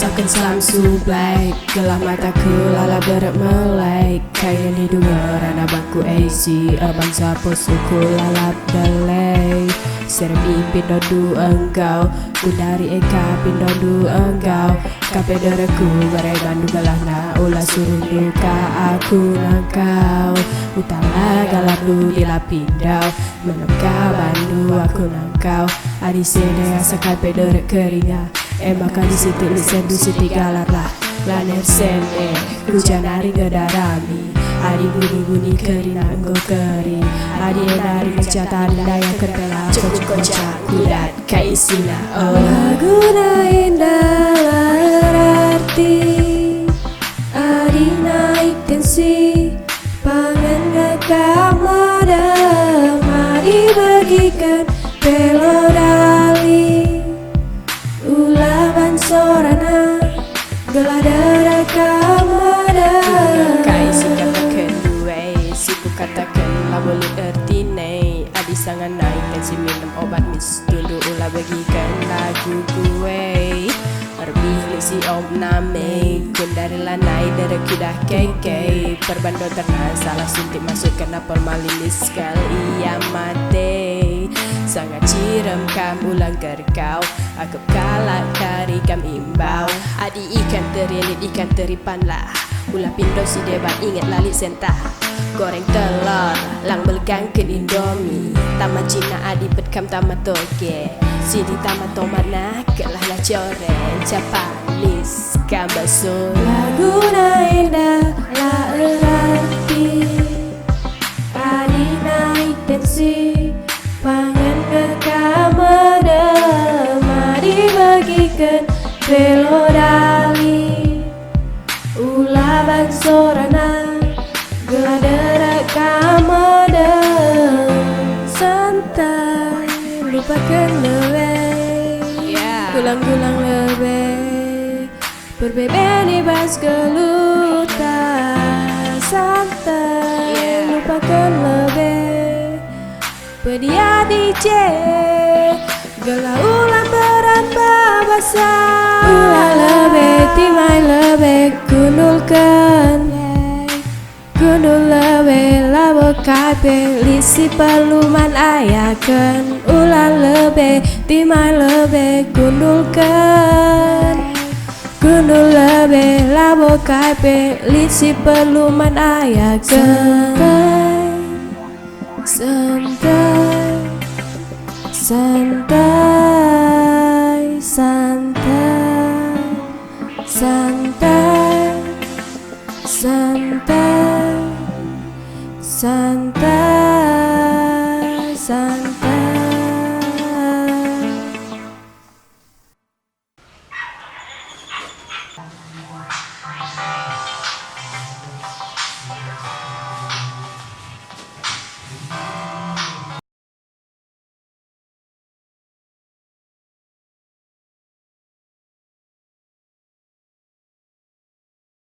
rasakan Samsu Black. Gelap mataku lalap berat melek. Kayak didengar anak baku AC. Bangsa posuku lalap delay. Serem pimpin dodu engkau. Ku dari Eka pindodu engkau. Kape dereku berai bandu galahna. Ulah suruh duka aku nangkau. Utala galap lu dilapindau. Menengkau bandu aku nangkau. Adi sede asa kape derek keringa. Makan di situ li sendu siti galar lah. Laner sene ku janari gedarami. Adi bunyi-bunyi kerina enggo kering. Adi enari mencatari daya kendala. Kocak kudat kaisina. Laguna indah arti. Adi naik tensi. Pangan ngekam madam. Adi bagikan pelo dali. Ulaban sorana. Gelah derekam madam. Kaisi katakan duwe. Siku katakan lah boleh ertine. Adi sangat naik kan si minum obat mis. Tunduk ulah bagikan lagu gue. Erbili si om name. Kun dari lanai dari kidah keke. Perbando terna salah suntik masuk kena formalinis sekali ia mate. Sangat ciram kam ulang kerkau. Aku kalah kari kam imbau. Adi ikan terilit ikan teripan lah. Ulah pindo si debat ingat lalit sentah. Goreng telur lang belgang ke indomie. Tamat Cina adi petkam tamat toge. Sidi tamat tomat nak kelah lah coreng. Capalis kambasun. Laguna indah la erati. Adi naik tensi. Pangan ngekam madam. Adi bagikan pelo dali. Ulah bang sorana. Gelah derekam madam. Santai lupakan lebih. Gulang-gulang lebih. Berbebani bas gelutan. Santai lupakan lebih. Pedia DJ gelah ulang berat babasa. Ulah lebih timai lebih gundulkan. Gundul lebih labo kape lisi perluman ayakan. Ulah lebih timai lebih gundulkan. Gundul lebih labo kape lisi perluman ayakan. Santai, santai, santai, santai, santai, santai, santai.